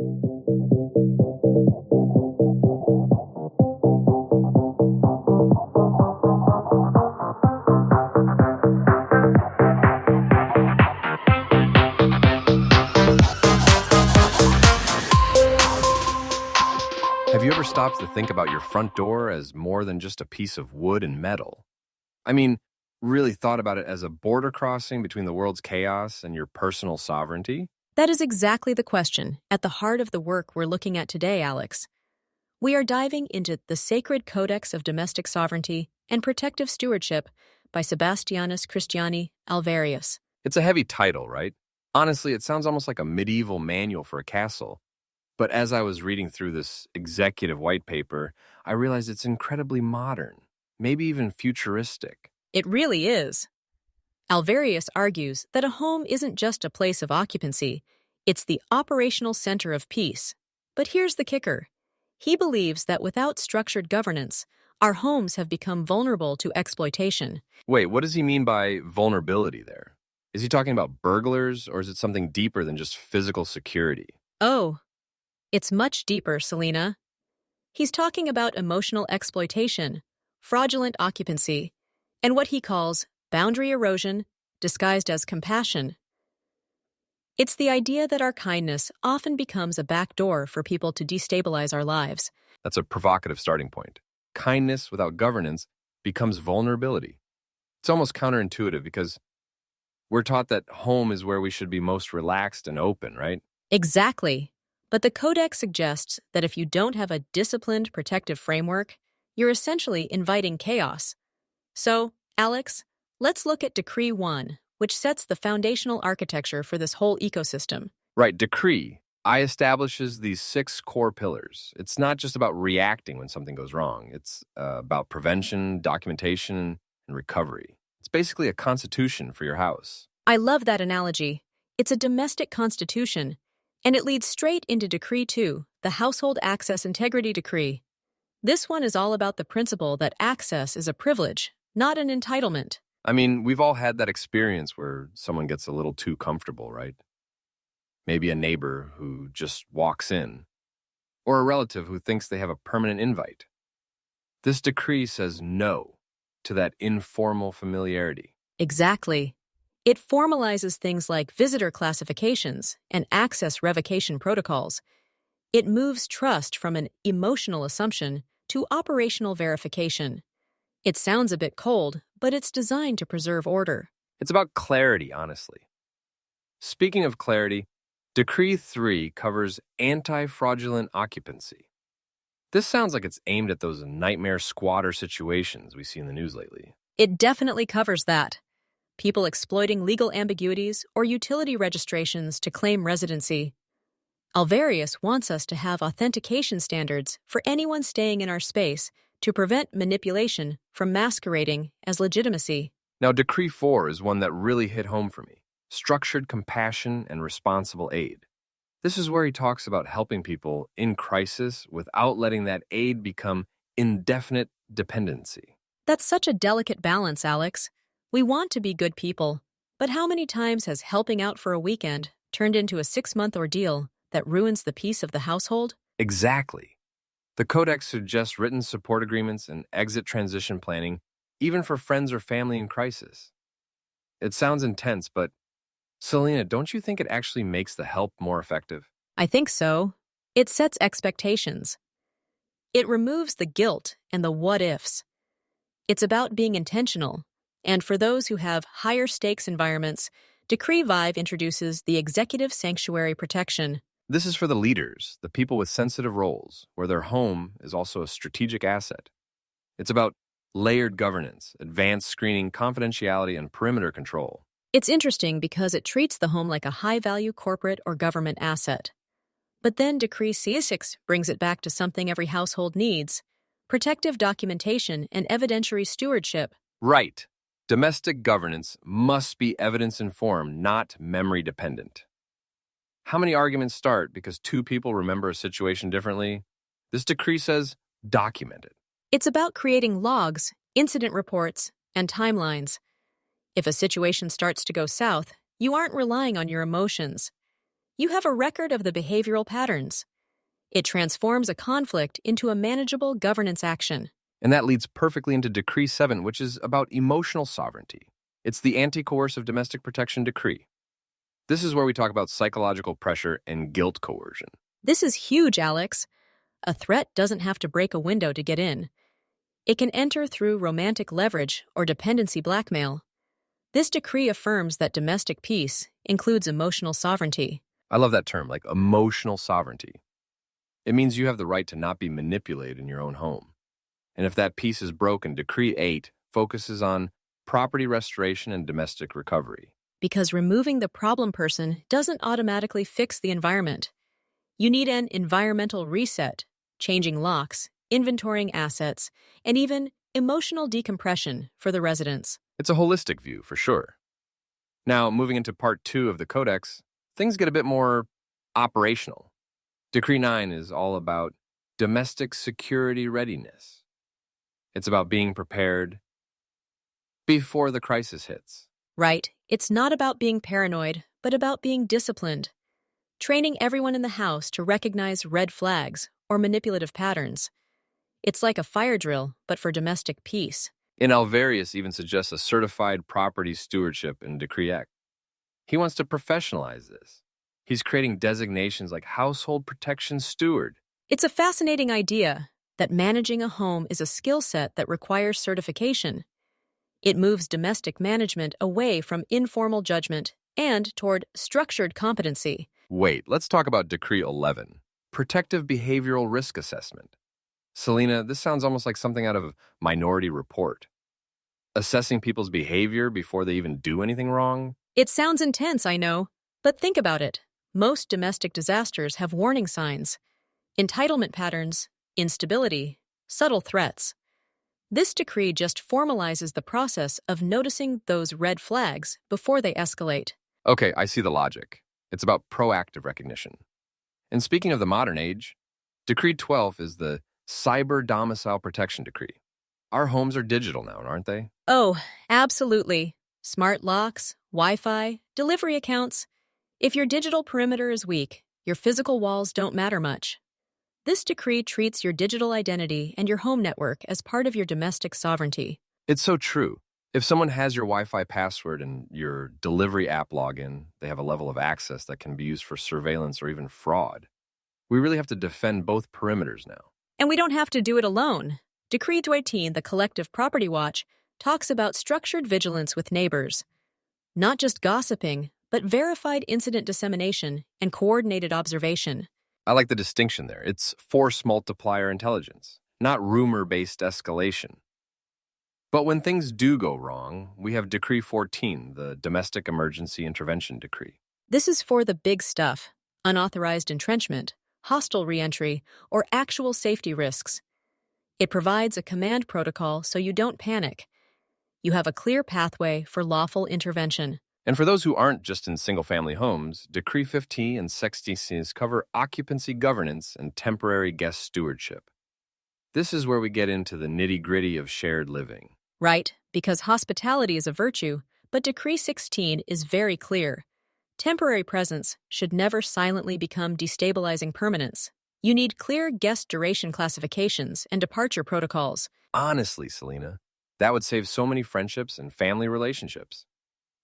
Have you ever stopped to think about your front door as more than just a piece of wood and metal? I mean, really thought about it as a border crossing between the world's chaos and your personal sovereignty? That is exactly the question at the heart of the work we're looking at today, Alex. We are diving into The Sacred Codex of Domestic Sovereignty and Protective Stewardship by Sebastianus Christiani Alvarius. It's a heavy title, right? Honestly, it sounds almost like a medieval manual for a castle. But as I was reading through this executive white paper, I realized it's incredibly modern, maybe even futuristic. It really is. Alvarius argues that a home isn't just a place of occupancy, it's the operational center of peace. But here's the kicker. He believes that without structured governance, our homes have become vulnerable to exploitation. Wait, what does he mean by vulnerability there? Is he talking about burglars, or is it something deeper than just physical security? Oh, it's much deeper, Selena. He's talking about emotional exploitation, fraudulent occupancy, and what he calls boundary erosion disguised as compassion. It's the idea that our kindness often becomes a backdoor for people to destabilize our lives. That's a provocative starting point. Kindness without governance becomes vulnerability. It's almost counterintuitive because we're taught that home is where we should be most relaxed and open, right? Exactly. But the Codex suggests that if you don't have a disciplined protective framework, you're essentially inviting chaos. So, Alex, let's look at Decree 1, which sets the foundational architecture for this whole ecosystem. Right, decree. I establishes these 6 core pillars. It's not just about reacting when something goes wrong. It's about prevention, documentation, and recovery. It's basically a constitution for your house. I love that analogy. It's a domestic constitution. And it leads straight into Decree 2, the Household Access Integrity Decree. This one is all about the principle that access is a privilege, not an entitlement. I mean, we've all had that experience where someone gets a little too comfortable, right? Maybe a neighbor who just walks in, or a relative who thinks they have a permanent invite. This decree says no to that informal familiarity. Exactly. It formalizes things like visitor classifications and access revocation protocols. It moves trust from an emotional assumption to operational verification. It sounds a bit cold, but it's designed to preserve order. It's about clarity, honestly. Speaking of clarity, Decree 3 covers anti-fraudulent occupancy. This sounds like it's aimed at those nightmare squatter situations we see in the news lately. It definitely covers that. People exploiting legal ambiguities or utility registrations to claim residency. Alvarius wants us to have authentication standards for anyone staying in our space to prevent manipulation from masquerading as legitimacy. Now, Decree 4 is one that really hit home for me. Structured compassion and responsible aid. This is where he talks about helping people in crisis without letting that aid become indefinite dependency. That's such a delicate balance, Alex. We want to be good people, but how many times has helping out for a weekend turned into a 6-month ordeal that ruins the peace of the household? Exactly. The Codex suggests written support agreements and exit transition planning, even for friends or family in crisis. It sounds intense, but Selena, don't you think it actually makes the help more effective? I think so. It sets expectations. It removes the guilt and the what-ifs. It's about being intentional. And for those who have higher stakes environments, Decree 5 introduces the Executive Sanctuary Protection. This is for the leaders, the people with sensitive roles, where their home is also a strategic asset. It's about layered governance, advanced screening, confidentiality, and perimeter control. It's interesting because it treats the home like a high-value corporate or government asset. But then Decree C6 brings it back to something every household needs: protective documentation and evidentiary stewardship. Right. Domestic governance must be evidence-informed, not memory-dependent. How many arguments start because 2 people remember a situation differently? This decree says, document it. It's about creating logs, incident reports, and timelines. If a situation starts to go south, you aren't relying on your emotions. You have a record of the behavioral patterns. It transforms a conflict into a manageable governance action. And that leads perfectly into Decree 7, which is about emotional sovereignty. It's the anti-coercive domestic protection decree. This is where we talk about psychological pressure and guilt coercion. This is huge, Alex. A threat doesn't have to break a window to get in. It can enter through romantic leverage or dependency blackmail. This decree affirms that domestic peace includes emotional sovereignty. I love that term, like emotional sovereignty. It means you have the right to not be manipulated in your own home. And if that peace is broken, Decree 8 focuses on property restoration and domestic recovery. Because removing the problem person doesn't automatically fix the environment. You need an environmental reset, changing locks, inventorying assets, and even emotional decompression for the residents. It's a holistic view, for sure. Now, moving into Part 2 of the Codex, things get a bit more operational. Decree 9 is all about domestic security readiness. It's about being prepared before the crisis hits. Right. It's not about being paranoid, but about being disciplined. Training everyone in the house to recognize red flags or manipulative patterns. It's like a fire drill, but for domestic peace. And Alvarius even suggests a certified property stewardship in Decree X. He wants to professionalize this. He's creating designations like household protection steward. It's a fascinating idea that managing a home is a skill set that requires certification. It moves domestic management away from informal judgment and toward structured competency. Wait, let's talk about Decree 11, protective behavioral risk assessment. Selena, this sounds almost like something out of Minority Report. Assessing people's behavior before they even do anything wrong? It sounds intense, I know, but think about it. Most domestic disasters have warning signs. Entitlement patterns, instability, subtle threats. This decree just formalizes the process of noticing those red flags before they escalate. Okay, I see the logic. It's about proactive recognition. And speaking of the modern age, Decree 12 is the Cyber Domicile Protection Decree. Our homes are digital now, aren't they? Oh, absolutely. Smart locks, Wi-Fi, delivery accounts. If your digital perimeter is weak, your physical walls don't matter much. This decree treats your digital identity and your home network as part of your domestic sovereignty. It's so true. If someone has your Wi-Fi password and your delivery app login, they have a level of access that can be used for surveillance or even fraud. We really have to defend both perimeters now. And we don't have to do it alone. Decree 13, the Collective Property Watch, talks about structured vigilance with neighbors. Not just gossiping, but verified incident dissemination and coordinated observation. I like the distinction there. It's force multiplier intelligence, not rumor-based escalation. But when things do go wrong, we have Decree 14, the Domestic Emergency Intervention Decree. This is for the big stuff: unauthorized entrenchment, hostile reentry, or actual safety risks. It provides a command protocol so you don't panic. You have a clear pathway for lawful intervention. And for those who aren't just in single-family homes, Decree 15 and 16 cover occupancy governance and temporary guest stewardship. This is where we get into the nitty-gritty of shared living. Right, because hospitality is a virtue, but Decree 16 is very clear. Temporary presence should never silently become destabilizing permanence. You need clear guest duration classifications and departure protocols. Honestly, Selena, that would save so many friendships and family relationships.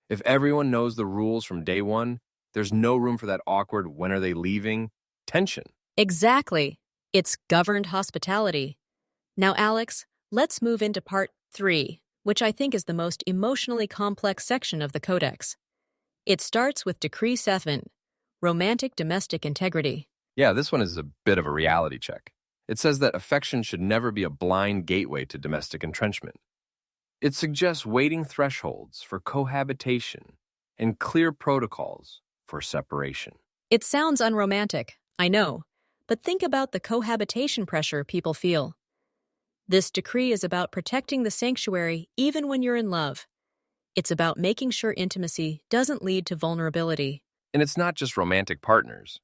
If everyone knows the rules from day one, there's no room for that awkward "when are they leaving" tension. Exactly. It's governed hospitality. Now, Alex, let's move into Part 3, which I think is the most emotionally complex section of the Codex. It starts with Decree 7, romantic domestic integrity. Yeah, this one is a bit of a reality check. It says that affection should never be a blind gateway to domestic entrenchment. It suggests waiting thresholds for cohabitation and clear protocols for separation. It sounds unromantic, I know, but think about the cohabitation pressure people feel. This decree is about protecting the sanctuary even when you're in love. It's about making sure intimacy doesn't lead to vulnerability. And it's not just romantic partners.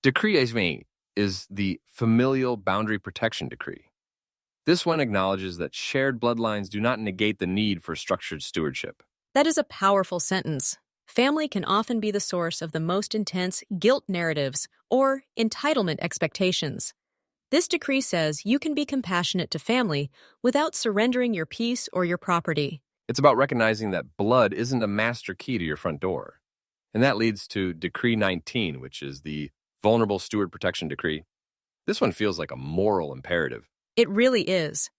Decree 8 is the Familial Boundary Protection Decree. This one acknowledges that shared bloodlines do not negate the need for structured stewardship. That is a powerful sentence. family can often be the source of the most intense guilt narratives or entitlement expectations. This decree says you can be compassionate to family without surrendering your peace or your property. It's about recognizing that blood isn't a master key to your front door. And that leads to Decree 19, which is the Vulnerable Steward Protection Decree. This one feels like a moral imperative. It really is.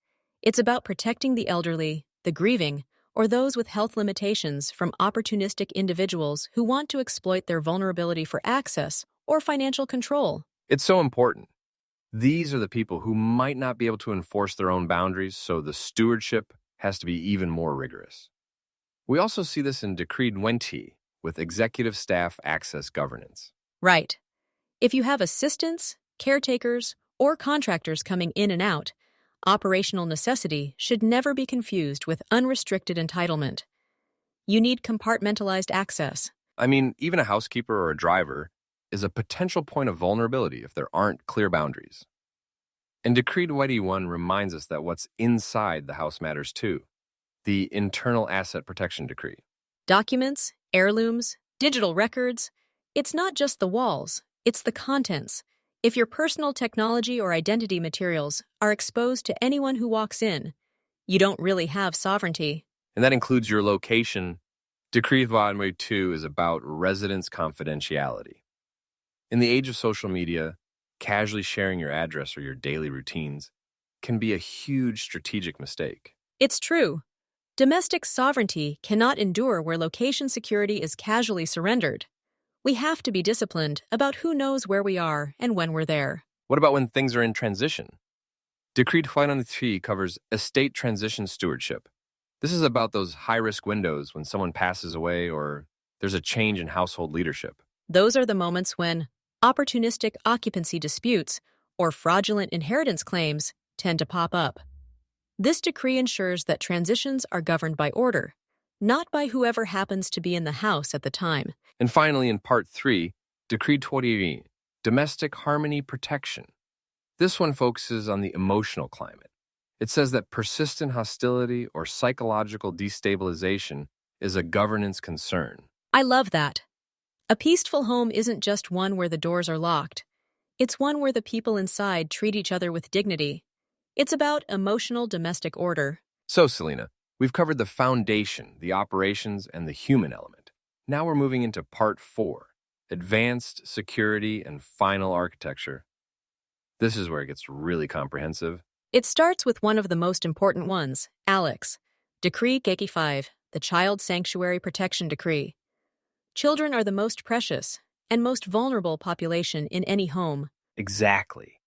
It's about protecting the elderly, the grieving, or those with health limitations from opportunistic individuals who want to exploit their vulnerability for access or financial control. It's so important. These are the people who might not be able to enforce their own boundaries, so the stewardship has to be even more rigorous. We also see this in Decree 20 with executive staff access governance. Right. If you have assistants, caretakers, or contractors coming in and out, operational necessity should never be confused with unrestricted entitlement. You need compartmentalized access. I mean, even a housekeeper or a driver is a potential point of vulnerability if there aren't clear boundaries. And Decree 21 reminds us that what's inside the house matters too. The Internal Asset Protection Decree. Documents, heirlooms, digital records. It's not just the walls, it's the contents. If your personal technology or identity materials are exposed to anyone who walks in, you don't really have sovereignty. And that includes your location. Decree 22 is about residence confidentiality. In the age of social media, casually sharing your address or your daily routines can be a huge strategic mistake. It's true. Domestic sovereignty cannot endure where location security is casually surrendered. We have to be disciplined about who knows where we are and when we're there. What about when things are in transition? Decree 23 covers estate transition stewardship. This is about those high-risk windows when someone passes away or there's a change in household leadership. Those are the moments when opportunistic occupancy disputes or fraudulent inheritance claims tend to pop up. This decree ensures that transitions are governed by order, not by whoever happens to be in the house at the time. And finally, in Part 3, Decree 28, Domestic Harmony Protection. This one focuses on the emotional climate. It says that persistent hostility or psychological destabilization is a governance concern. I love that. A peaceful home isn't just one where the doors are locked. It's one where the people inside treat each other with dignity. It's about emotional domestic order. So, Selena, we've covered the foundation, the operations, and the human element. Now we're moving into Part 4, Advanced Security and Final Architecture. This is where it gets really comprehensive. It starts with one of the most important ones, Alex, Decree 5, the Child Sanctuary Protection Decree. Children are the most precious and most vulnerable population in any home. Exactly.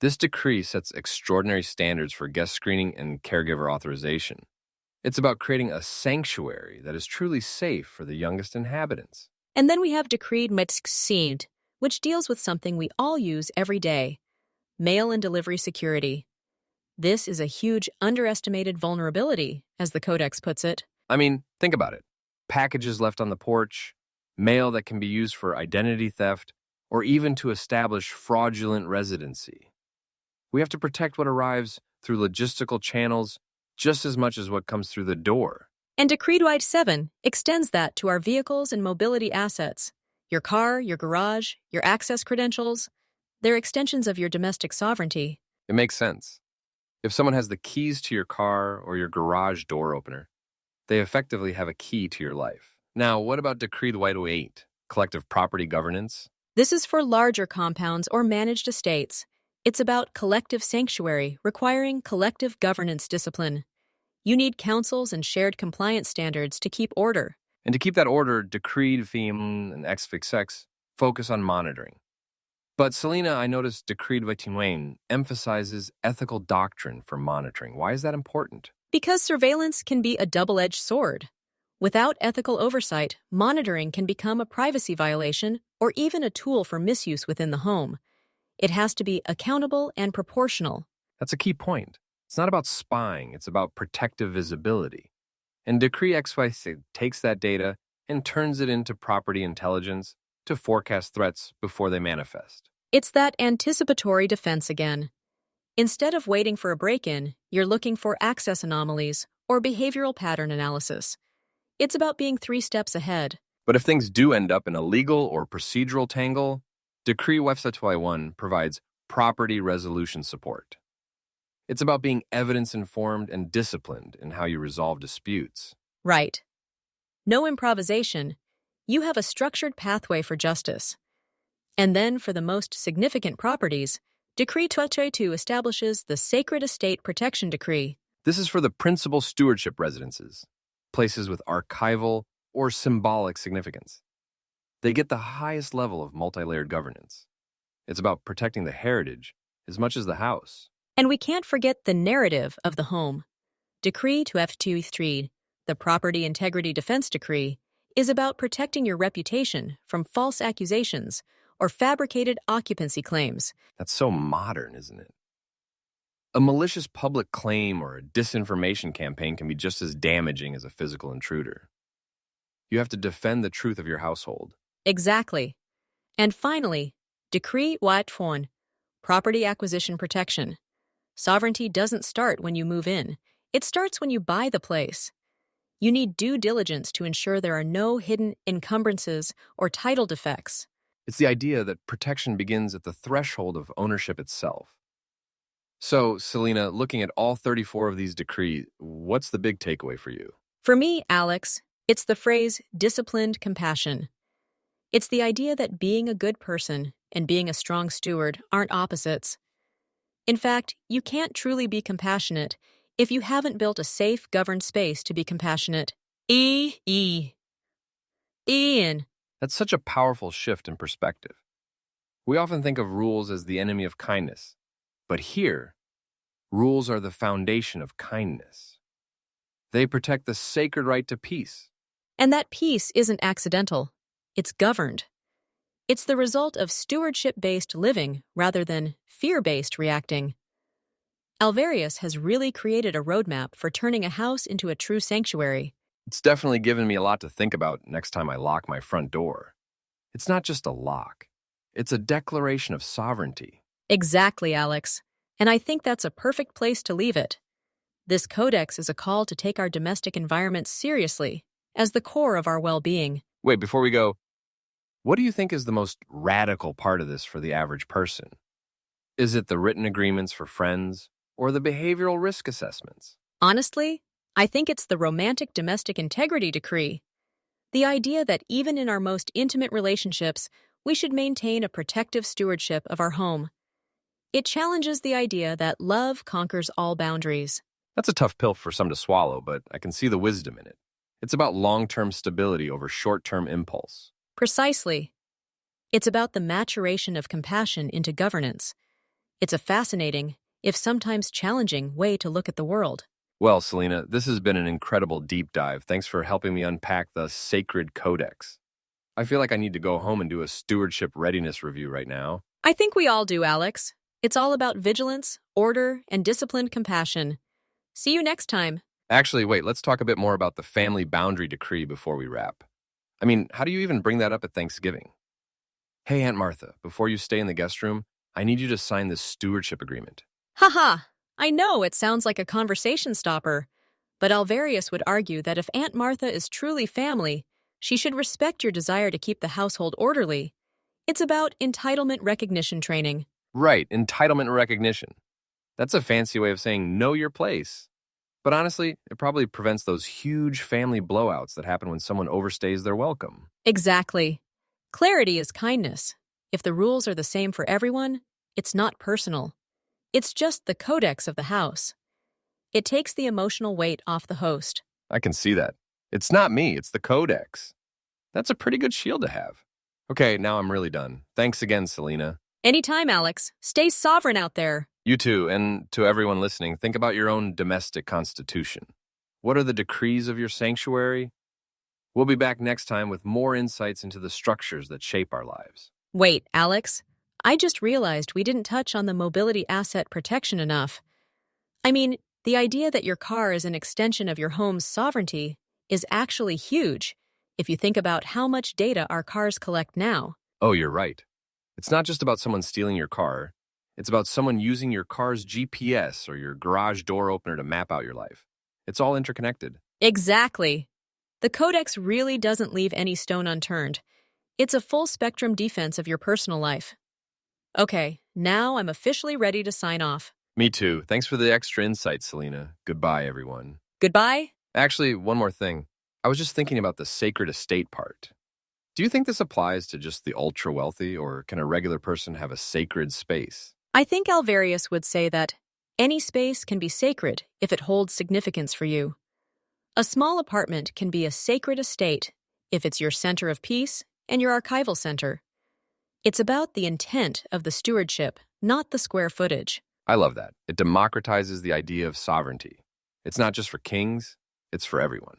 This decree sets extraordinary standards for guest screening and caregiver authorization. It's about creating a sanctuary that is truly safe for the youngest inhabitants. And then we have Decree 16, which deals with something we all use every day, mail and delivery security. This is a huge underestimated vulnerability, as the Codex puts it. I mean, think about it. Packages left on the porch, mail that can be used for identity theft, or even to establish fraudulent residency. We have to protect what arrives through logistical channels just as much as what comes through the door. And Decree 7 extends that to our vehicles and mobility assets. Your car, your garage, your access credentials, they're extensions of your domestic sovereignty. It makes sense. If someone has the keys to your car or your garage door opener, they effectively have a key to your life. Now, what about Decree 8, collective property governance? This is for larger compounds or managed estates. It's about collective sanctuary requiring collective governance discipline. You need councils and shared compliance standards to keep order. And to keep that order, Decree and X focus on monitoring. But Selena, I noticed Decree 21 emphasizes ethical doctrine for monitoring. Why is that important? Because surveillance can be a double-edged sword. Without ethical oversight, monitoring can become a privacy violation or even a tool for misuse within the home. It has to be accountable and proportional. That's a key point. It's not about spying, it's about protective visibility. And Decree XYZ takes that data and turns it into property intelligence to forecast threats before they manifest. It's that anticipatory defense again. Instead of waiting for a break-in, you're looking for access anomalies or behavioral pattern analysis. It's about being 3 steps ahead. But if things do end up in a legal or procedural tangle, Decree 1 provides property resolution support. It's about being evidence-informed and disciplined in how you resolve disputes. Right. No improvisation. You have a structured pathway for justice. And then, for the most significant properties, Decree 2 establishes the Sacred Estate Protection Decree. This is for the principal stewardship residences, places with archival or symbolic significance. They get the highest level of multi-layered governance. It's about protecting the heritage as much as the house. And we can't forget the narrative of the home. Decree 2 the Property Integrity Defense Decree, is about protecting your reputation from false accusations or fabricated occupancy claims. That's so modern, isn't it? A malicious public claim or a disinformation campaign can be just as damaging as a physical intruder. You have to defend the truth of your household. Exactly. And finally, Decree 1, Property Acquisition Protection. Sovereignty doesn't start when you move in. It starts when you buy the place. You need due diligence to ensure there are no hidden encumbrances or title defects. It's the idea that protection begins at the threshold of ownership itself. So, Selena, looking at all 34 of these decrees, what's the big takeaway for you? For me, Alex, it's the phrase disciplined compassion. It's the idea that being a good person and being a strong steward aren't opposites. In fact, you can't truly be compassionate if you haven't built a safe, governed space to be compassionate. Ian. That's such a powerful shift in perspective. We often think of rules as the enemy of kindness, but here, rules are the foundation of kindness. They protect the sacred right to peace. And that peace isn't accidental. It's governed. It's the result of stewardship-based living rather than fear-based reacting. Alvarius has really created a roadmap for turning a house into a true sanctuary. It's definitely given me a lot to think about next time I lock my front door. It's not just a lock. It's a declaration of sovereignty. Exactly, Alex. And I think that's a perfect place to leave it. This codex is a call to take our domestic environment seriously, as the core of our well-being. Wait, before we go, what do you think is the most radical part of this for the average person? Is it the written agreements for friends or the behavioral risk assessments? Honestly, I think it's the romantic domestic integrity decree. The idea that even in our most intimate relationships, we should maintain a protective stewardship of our home. It challenges the idea that love conquers all boundaries. That's a tough pill for some to swallow, but I can see the wisdom in it. It's about long-term stability over short-term impulse. Precisely. It's about the maturation of compassion into governance. It's a fascinating, if sometimes challenging, way to look at the world. Well, Selena, this has been an incredible deep dive. Thanks for helping me unpack the sacred codex. I feel like I need to go home and do a stewardship readiness review right now. I think we all do, Alex. It's all about vigilance, order, and disciplined compassion. See you next time. Actually, wait, let's talk a bit more about the family boundary decree before we wrap. I mean, how do you even bring that up at Thanksgiving? Hey, Aunt Martha, before you stay in the guest room, I need you to sign this stewardship agreement. Haha, I know it sounds like a conversation stopper, but Alvarius would argue that if Aunt Martha is truly family, she should respect your desire to keep the household orderly. It's about entitlement recognition training. Right, entitlement recognition. That's a fancy way of saying know your place. But honestly, it probably prevents those huge family blowouts that happen when someone overstays their welcome. Exactly. Clarity is kindness. If the rules are the same for everyone, it's not personal. It's just the codex of the house. It takes the emotional weight off the host. I can see that. It's not me, it's the codex. That's a pretty good shield to have. Okay, now I'm really done. Thanks again, Selena. Anytime, Alex. Stay sovereign out there. You too, and to everyone listening, think about your own domestic constitution. What are the decrees of your sanctuary? We'll be back next time with more insights into the structures that shape our lives. Wait, Alex. I just realized we didn't touch on the mobility asset protection enough. I mean, the idea that your car is an extension of your home's sovereignty is actually huge if you think about how much data our cars collect now. Oh, you're right. It's not just about someone stealing your car. It's about someone using your car's GPS or your garage door opener to map out your life. It's all interconnected. Exactly. The Codex really doesn't leave any stone unturned. It's a full-spectrum defense of your personal life. Okay, now I'm officially ready to sign off. Me too. Thanks for the extra insight, Selena. Goodbye, everyone. Goodbye? Actually, one more thing. I was just thinking about the sacred estate part. Do you think this applies to just the ultra-wealthy, or can a regular person have a sacred space? I think Alvarius would say that any space can be sacred if it holds significance for you. A small apartment can be a sacred estate if it's your center of peace and your archival center. It's about the intent of the stewardship, not the square footage. I love that. It democratizes the idea of sovereignty. It's not just for kings, it's for everyone.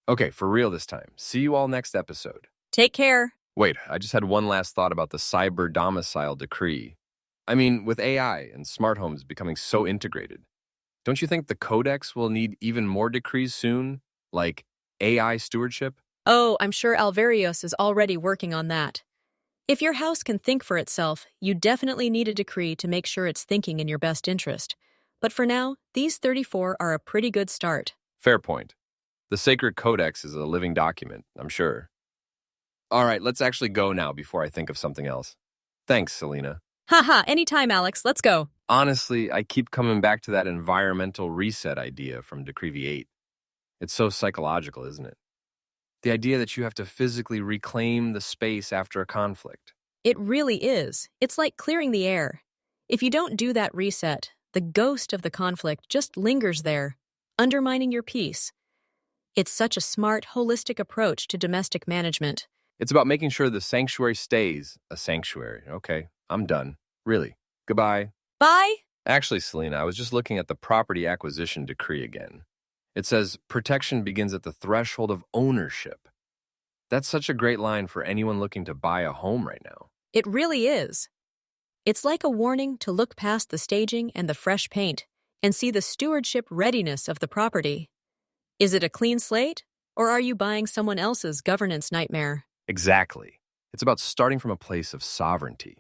Okay, for real this time. See you all next episode. Take care. Wait, I just had one last thought about the cyber domicile decree. I mean, with AI and smart homes becoming so integrated, don't you think the Codex will need even more decrees soon, like AI stewardship? Oh, I'm sure Alvarius is already working on that. If your house can think for itself, you definitely need a decree to make sure it's thinking in your best interest. But for now, these 34 are a pretty good start. Fair point. The sacred Codex is a living document, I'm sure. All right, let's actually go now before I think of something else. Thanks, Selena. Haha, anytime, Alex. Let's go. Honestly, I keep coming back to that environmental reset idea from Decree V8. It's so psychological, isn't it? The idea that you have to physically reclaim the space after a conflict. It really is. It's like clearing the air. If you don't do that reset, the ghost of the conflict just lingers there, undermining your peace. It's such a smart, holistic approach to domestic management. It's about making sure the sanctuary stays a sanctuary. Okay, I'm done. Really. Goodbye. Bye! Actually, Selena, I was just looking at the property acquisition decree again. It says, protection begins at the threshold of ownership. That's such a great line for anyone looking to buy a home right now. It really is. It's like a warning to look past the staging and the fresh paint and see the stewardship readiness of the property. Is it a clean slate, or are you buying someone else's governance nightmare? Exactly. It's about starting from a place of sovereignty.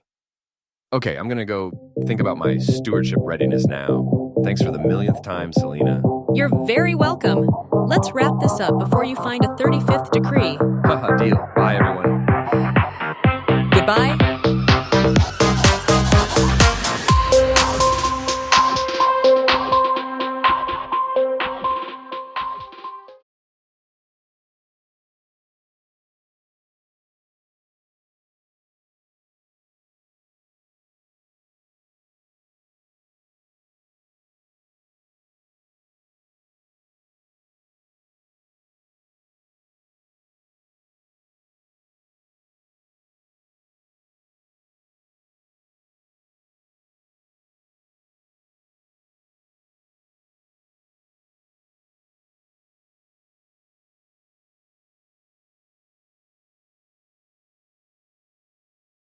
Okay, I'm going to go think about my stewardship readiness now. Thanks for the millionth time, Selena. You're very welcome. Let's wrap this up before you find a 35th decree. Haha, deal. Bye, everyone. Goodbye.